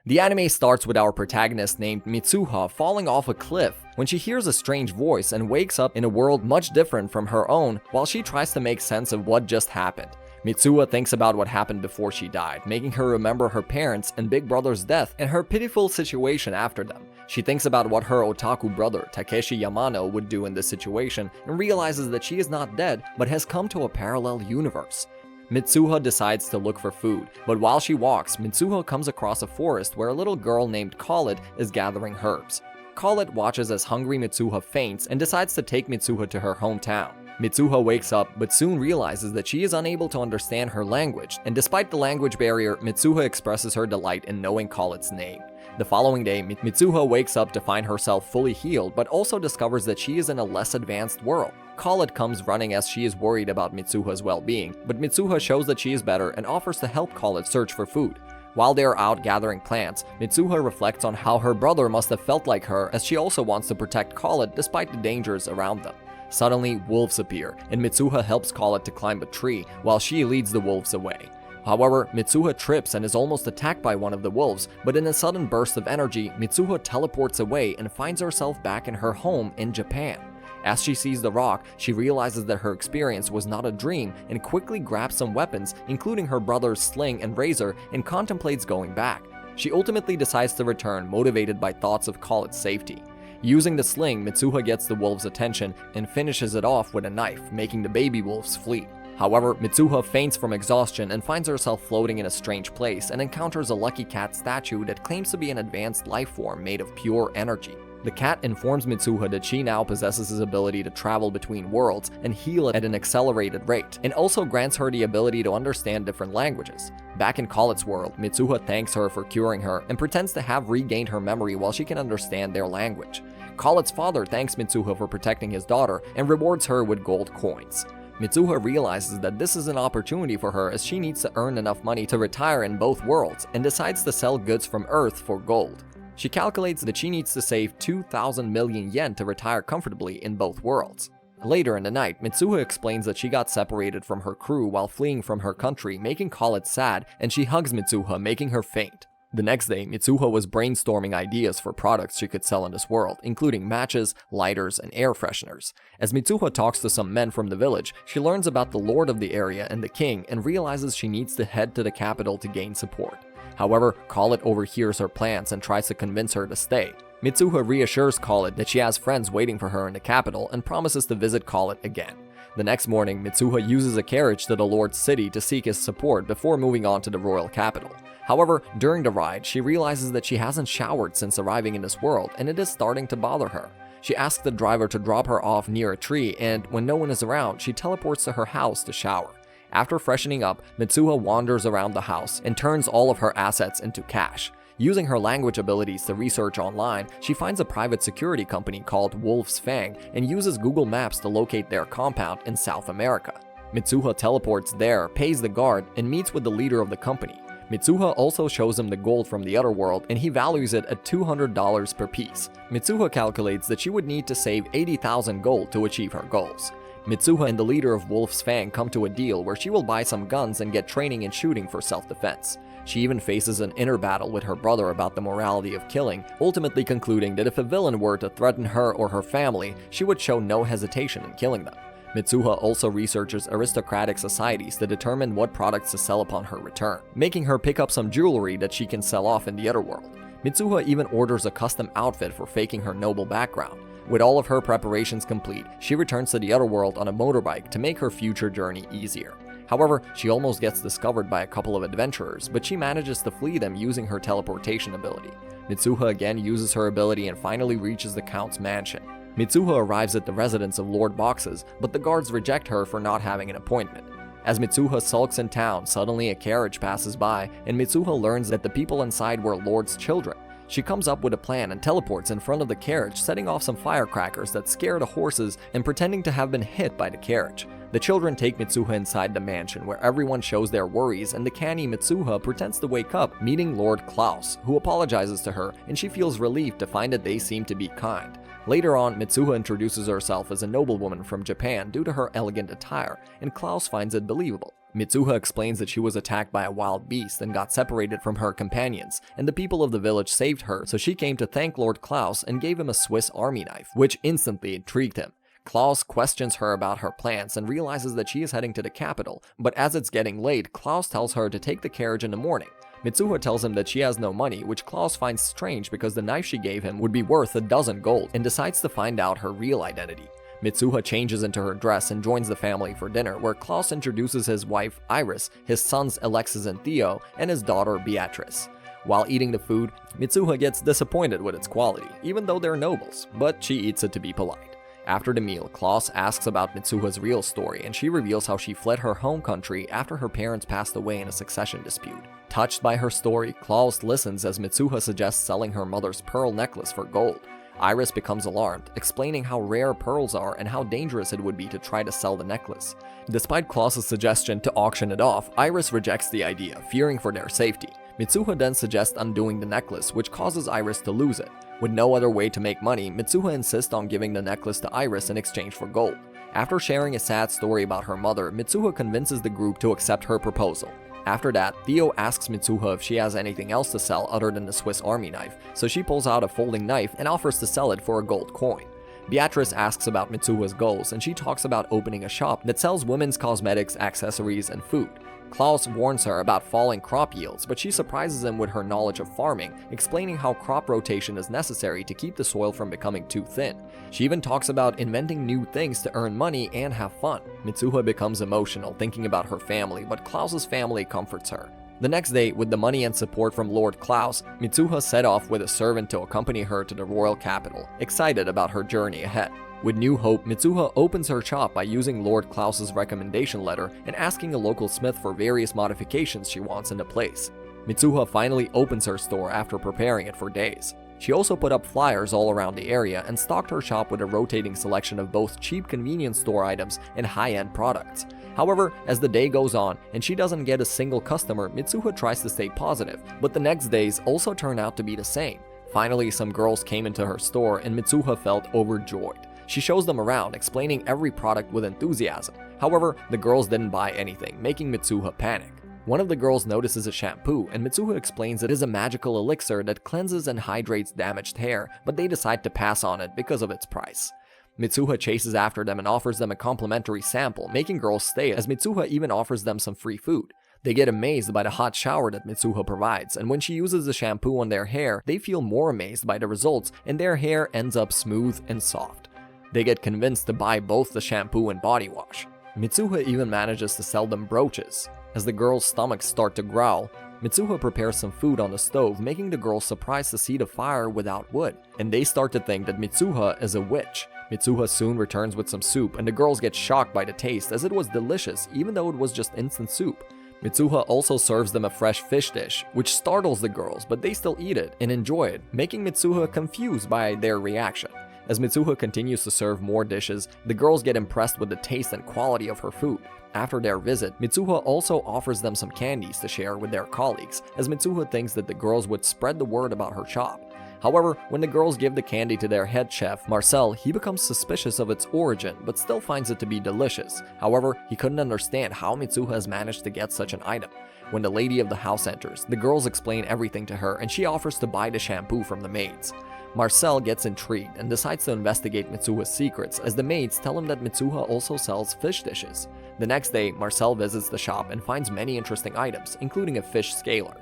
The anime starts with our protagonist named Mitsuha falling off a cliff when she hears a strange voice and wakes up in a world much different from her own while she tries to make sense of what just happened. Mitsuha thinks about what happened before she died, making her remember her parents and big brother's death and her pitiful situation after them. She thinks about what her otaku brother, Takeshi Yamano, would do in this situation and realizes that she is not dead but has come to a parallel universe. Mitsuha decides to look for food, but while she walks, Mitsuha comes across a forest where a little girl named Colette is gathering herbs. Colette watches as hungry Mitsuha faints and decides to take Mitsuha to her hometown. Mitsuha wakes up but soon realizes that she is unable to understand her language, and despite the language barrier, Mitsuha expresses her delight in knowing Colette's name. The following day, Mitsuha wakes up to find herself fully healed, but also discovers that she is in a less advanced world. Colette comes running as she is worried about Mitsuha's well-being, but Mitsuha shows that she is better and offers to help Colette search for food. While they are out gathering plants, Mitsuha reflects on how her brother must have felt like her, as she also wants to protect Colette despite the dangers around them. Suddenly, wolves appear, and Mitsuha helps Colette to climb a tree while she leads the wolves away. However, Mitsuha trips and is almost attacked by one of the wolves, but in a sudden burst of energy, Mitsuha teleports away and finds herself back in her home in Japan. As she sees the rock, she realizes that her experience was not a dream and quickly grabs some weapons, including her brother's sling and razor, and contemplates going back. She ultimately decides to return, motivated by thoughts of Colette's safety. Using the sling, Mitsuha gets the wolves' attention and finishes it off with a knife, making the baby wolves flee. However, Mitsuha faints from exhaustion and finds herself floating in a strange place and encounters a lucky cat statue that claims to be an advanced life form made of pure energy. The cat informs Mitsuha that she now possesses his ability to travel between worlds and heal at an accelerated rate, and also grants her the ability to understand different languages. Back in Colette's world, Mitsuha thanks her for curing her and pretends to have regained her memory while she can understand their language. Colette's father thanks Mitsuha for protecting his daughter and rewards her with gold coins. Mitsuha realizes that this is an opportunity for her as she needs to earn enough money to retire in both worlds and decides to sell goods from Earth for gold. She calculates that she needs to save 2,000 million yen to retire comfortably in both worlds. Later in the night, Mitsuha explains that she got separated from her crew while fleeing from her country, making Colette sad, and she hugs Mitsuha, making her faint. The next day, Mitsuha was brainstorming ideas for products she could sell in this world, including matches, lighters, and air fresheners. As Mitsuha talks to some men from the village, she learns about the lord of the area and the king and realizes she needs to head to the capital to gain support. However, Colette overhears her plans and tries to convince her to stay. Mitsuha reassures Colette that she has friends waiting for her in the capital and promises to visit Colette again. The next morning, Mitsuha uses a carriage to the lord's city to seek his support before moving on to the royal capital. However, during the ride, she realizes that she hasn't showered since arriving in this world, and it is starting to bother her. She asks the driver to drop her off near a tree, and when no one is around, she teleports to her house to shower. After freshening up, Mitsuha wanders around the house and turns all of her assets into cash. Using her language abilities to research online, she finds a private security company called Wolf's Fang and uses Google Maps to locate their compound in South America. Mitsuha teleports there, pays the guard, and meets with the leader of the company. Mitsuha also shows him the gold from the other world, and he values it at $200 per piece. Mitsuha calculates that she would need to save 80,000 gold to achieve her goals. Mitsuha and the leader of Wolf's Fang come to a deal where she will buy some guns and get training in shooting for self-defense. She even faces an inner battle with her brother about the morality of killing, ultimately concluding that if a villain were to threaten her or her family, she would show no hesitation in killing them. Mitsuha also researches aristocratic societies to determine what products to sell upon her return, making her pick up some jewelry that she can sell off in the other world. Mitsuha even orders a custom outfit for faking her noble background. With all of her preparations complete, she returns to the other world on a motorbike to make her future journey easier. However, she almost gets discovered by a couple of adventurers, but she manages to flee them using her teleportation ability. Mitsuha again uses her ability and finally reaches the Count's mansion. Mitsuha arrives at the residence of Lord Boxes, but the guards reject her for not having an appointment. As Mitsuha sulks in town, suddenly a carriage passes by, and Mitsuha learns that the people inside were Lord's children. She comes up with a plan and teleports in front of the carriage, setting off some firecrackers that scare the horses and pretending to have been hit by the carriage. The children take Mitsuha inside the mansion, where everyone shows their worries, and the canny Mitsuha pretends to wake up, meeting Lord Klaus, who apologizes to her, and she feels relieved to find that they seem to be kind. Later on, Mitsuha introduces herself as a noblewoman from Japan due to her elegant attire, and Klaus finds it believable. Mitsuha explains that she was attacked by a wild beast and got separated from her companions, and the people of the village saved her, so she came to thank Lord Klaus and gave him a Swiss army knife, which instantly intrigued him. Klaus questions her about her plans and realizes that she is heading to the capital, but as it's getting late, Klaus tells her to take the carriage in the morning. Mitsuha tells him that she has no money, which Klaus finds strange because the knife she gave him would be worth 12 gold, and decides to find out her real identity. Mitsuha changes into her dress and joins the family for dinner, where Klaus introduces his wife Iris, his sons Alexis and Theo, and his daughter Beatrice. While eating the food, Mitsuha gets disappointed with its quality, even though they're nobles, but she eats it to be polite. After the meal, Klaus asks about Mitsuha's real story, and she reveals how she fled her home country after her parents passed away in a succession dispute. Touched by her story, Klaus listens as Mitsuha suggests selling her mother's pearl necklace for gold. Iris becomes alarmed, explaining how rare pearls are and how dangerous it would be to try to sell the necklace. Despite Klaus's suggestion to auction it off, Iris rejects the idea, fearing for their safety. Mitsuha then suggests undoing the necklace, which causes Iris to lose it. With no other way to make money, Mitsuha insists on giving the necklace to Iris in exchange for gold. After sharing a sad story about her mother, Mitsuha convinces the group to accept her proposal. After that, Theo asks Mitsuha if she has anything else to sell other than the Swiss army knife, so she pulls out a folding knife and offers to sell it for a gold coin. Beatrice asks about Mitsuha's goals, and she talks about opening a shop that sells women's cosmetics, accessories, and food. Klaus warns her about falling crop yields, but she surprises him with her knowledge of farming, explaining how crop rotation is necessary to keep the soil from becoming too thin. She even talks about inventing new things to earn money and have fun. Mitsuha becomes emotional thinking about her family, but Klaus's family comforts her. The next day, with the money and support from Lord Klaus, Mitsuha set off with a servant to accompany her to the royal capital, excited about her journey ahead. With new hope, Mitsuha opens her shop by using Lord Klaus's recommendation letter and asking a local smith for various modifications she wants in the place. Mitsuha finally opens her store after preparing it for days. She also put up flyers all around the area and stocked her shop with a rotating selection of both cheap convenience store items and high-end products. However, as the day goes on and she doesn't get a single customer, Mitsuha tries to stay positive, but the next days also turn out to be the same. Finally, some girls came into her store and Mitsuha felt overjoyed. She shows them around, explaining every product with enthusiasm. However, the girls didn't buy anything, making Mitsuha panic. One of the girls notices a shampoo, and Mitsuha explains it is a magical elixir that cleanses and hydrates damaged hair, but they decide to pass on it because of its price. Mitsuha chases after them and offers them a complimentary sample, making girls stay, as Mitsuha even offers them some free food. They get amazed by the hot shower that Mitsuha provides, and when she uses the shampoo on their hair, they feel more amazed by the results, and their hair ends up smooth and soft. They get convinced to buy both the shampoo and body wash. Mitsuha even manages to sell them brooches. As the girls' stomachs start to growl, Mitsuha prepares some food on the stove, making the girls surprised to see the fire without wood, and they start to think that Mitsuha is a witch. Mitsuha soon returns with some soup, and the girls get shocked by the taste as it was delicious even though it was just instant soup. Mitsuha also serves them a fresh fish dish, which startles the girls, but they still eat it and enjoy it, making Mitsuha confused by their reaction. As Mitsuha continues to serve more dishes, the girls get impressed with the taste and quality of her food. After their visit, Mitsuha also offers them some candies to share with their colleagues, as Mitsuha thinks that the girls would spread the word about her shop. However, when the girls give the candy to their head chef, Marcel, he becomes suspicious of its origin, but still finds it to be delicious. However, he couldn't understand how Mitsuha has managed to get such an item. When the lady of the house enters, the girls explain everything to her and she offers to buy the shampoo from the maids. Marcel gets intrigued and decides to investigate Mitsuha's secrets, as the maids tell him that Mitsuha also sells fish dishes. The next day, Marcel visits the shop and finds many interesting items, including a fish scaler.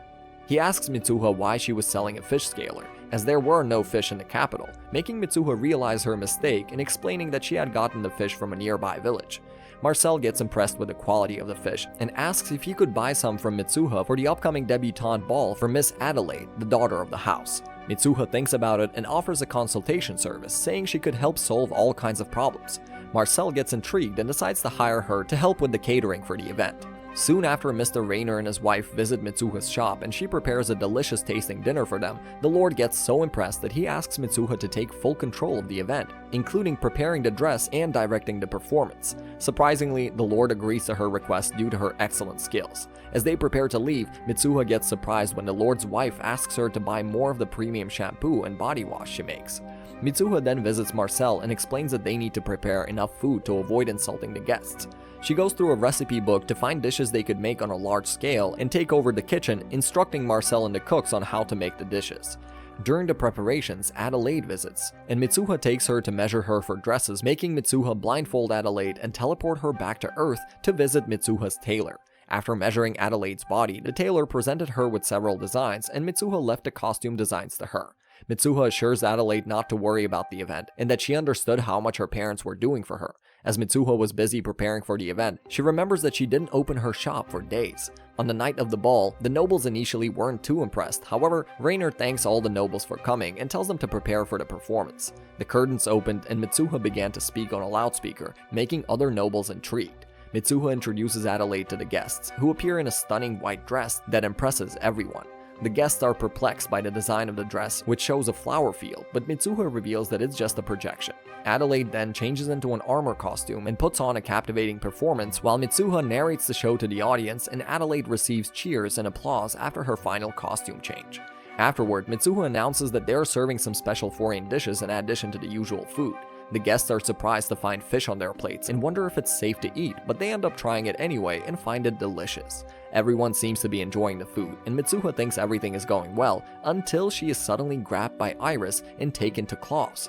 He asks Mitsuha why she was selling a fish scaler, as there were no fish in the capital, making Mitsuha realize her mistake and explaining that she had gotten the fish from a nearby village. Marcel gets impressed with the quality of the fish and asks if he could buy some from Mitsuha for the upcoming debutante ball for Miss Adelaide, the daughter of the house. Mitsuha thinks about it and offers a consultation service, saying she could help solve all kinds of problems. Marcel gets intrigued and decides to hire her to help with the catering for the event. Soon after Mr. Rainer and his wife visit Mitsuha's shop and she prepares a delicious tasting dinner for them, the Lord gets so impressed that he asks Mitsuha to take full control of the event, including preparing the dress and directing the performance. Surprisingly, the Lord agrees to her request due to her excellent skills. As they prepare to leave, Mitsuha gets surprised when the Lord's wife asks her to buy more of the premium shampoo and body wash she makes. Mitsuha then visits Marcel and explains that they need to prepare enough food to avoid insulting the guests. She goes through a recipe book to find dishes they could make on a large scale and take over the kitchen, instructing Marcel and the cooks on how to make the dishes. During the preparations, Adelaide visits, and Mitsuha takes her to measure her for dresses, making Mitsuha blindfold Adelaide and teleport her back to Earth to visit Mitsuha's tailor. After measuring Adelaide's body, the tailor presented her with several designs, and Mitsuha left the costume designs to her. Mitsuha assures Adelaide not to worry about the event, and that she understood how much her parents were doing for her. As Mitsuha was busy preparing for the event, she remembers that she didn't open her shop for days. On the night of the ball, the nobles initially weren't too impressed. However, Rainer thanks all the nobles for coming and tells them to prepare for the performance. The curtains opened and Mitsuha began to speak on a loudspeaker, making other nobles intrigued. Mitsuha introduces Adelaide to the guests, who appear in a stunning white dress that impresses everyone. The guests are perplexed by the design of the dress, which shows a flower field, but Mitsuha reveals that it's just a projection. Adelaide then changes into an armor costume and puts on a captivating performance, while Mitsuha narrates the show to the audience, and Adelaide receives cheers and applause after her final costume change. Afterward, Mitsuha announces that they're serving some special foreign dishes in addition to the usual food. The guests are surprised to find fish on their plates and wonder if it's safe to eat, but they end up trying it anyway and find it delicious. Everyone seems to be enjoying the food, and Mitsuha thinks everything is going well until she is suddenly grabbed by Iris and taken to Klaus.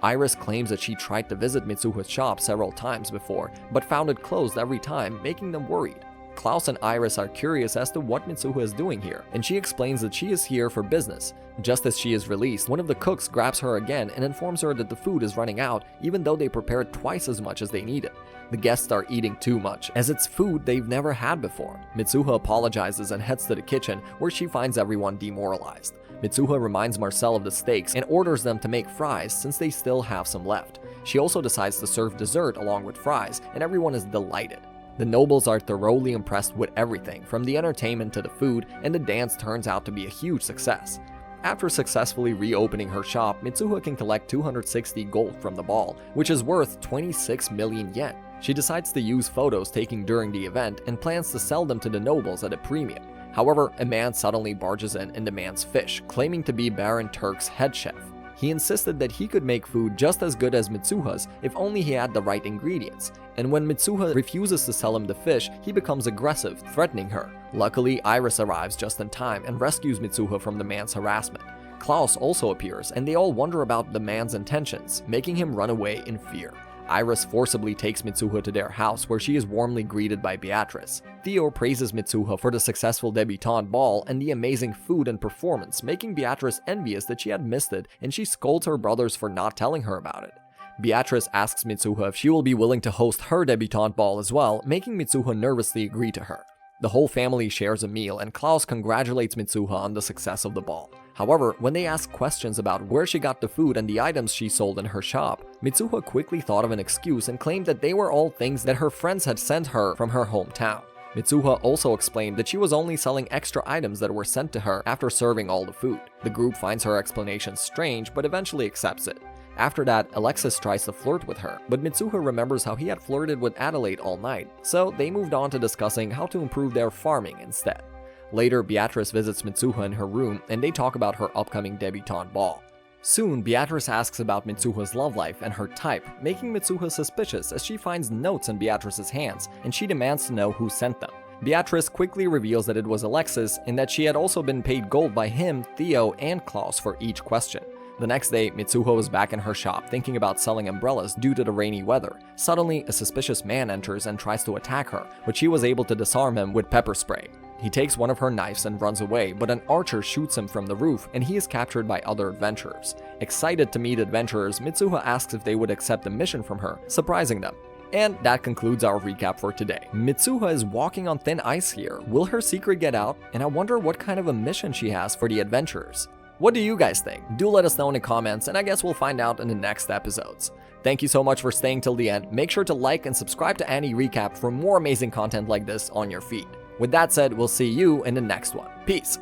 Iris claims that she tried to visit Mitsuha's shop several times before, but found it closed every time, making them worried. Klaus and Iris are curious as to what Mitsuha is doing here, and she explains that she is here for business. Just as she is released, one of the cooks grabs her again and informs her that the food is running out, even though they prepared twice as much as they needed. The guests are eating too much, as it's food they've never had before. Mitsuha apologizes and heads to the kitchen, where she finds everyone demoralized. Mitsuha reminds Marcel of the steaks and orders them to make fries since they still have some left. She also decides to serve dessert along with fries, and everyone is delighted. The nobles are thoroughly impressed with everything, from the entertainment to the food, and the dance turns out to be a huge success. After successfully reopening her shop, Mitsuha can collect 260 gold from the ball, which is worth 26 million yen. She decides to use photos taken during the event and plans to sell them to the nobles at a premium. However, a man suddenly barges in and demands fish, claiming to be Baron Turk's head chef. He insisted that he could make food just as good as Mitsuha's if only he had the right ingredients, and when Mitsuha refuses to sell him the fish, he becomes aggressive, threatening her. Luckily, Iris arrives just in time and rescues Mitsuha from the man's harassment. Klaus also appears, and they all wonder about the man's intentions, making him run away in fear. Iris forcibly takes Mitsuha to their house, where she is warmly greeted by Beatrice. Theo praises Mitsuha for the successful debutante ball and the amazing food and performance, making Beatrice envious that she had missed it, and she scolds her brothers for not telling her about it. Beatrice asks Mitsuha if she will be willing to host her debutante ball as well, making Mitsuha nervously agree to her. The whole family shares a meal, and Klaus congratulates Mitsuha on the success of the ball. However, when they ask questions about where she got the food and the items she sold in her shop, Mitsuha quickly thought of an excuse and claimed that they were all things that her friends had sent her from her hometown. Mitsuha also explained that she was only selling extra items that were sent to her after serving all the food. The group finds her explanation strange, but eventually accepts it. After that, Alexis tries to flirt with her, but Mitsuha remembers how he had flirted with Adelaide all night, so they moved on to discussing how to improve their farming instead. Later, Beatrice visits Mitsuha in her room, and they talk about her upcoming debutante ball. Soon, Beatrice asks about Mitsuha's love life and her type, making Mitsuha suspicious as she finds notes in Beatrice's hands, and she demands to know who sent them. Beatrice quickly reveals that it was Alexis, and that she had also been paid gold by him, Theo, and Klaus for each question. The next day, Mitsuha was back in her shop thinking about selling umbrellas due to the rainy weather. Suddenly, a suspicious man enters and tries to attack her, but she was able to disarm him with pepper spray. He takes one of her knives and runs away, but an archer shoots him from the roof, and he is captured by other adventurers. Excited to meet adventurers, Mitsuha asks if they would accept a mission from her, surprising them. And that concludes our recap for today. Mitsuha is walking on thin ice here. Will her secret get out? And I wonder what kind of a mission she has for the adventurers. What do you guys think? Do let us know in the comments, and I guess we'll find out in the next episodes. Thank you so much for staying till the end. Make sure to like and subscribe to Annie Recap for more amazing content like this on your feed. With that said, we'll see you in the next one. Peace!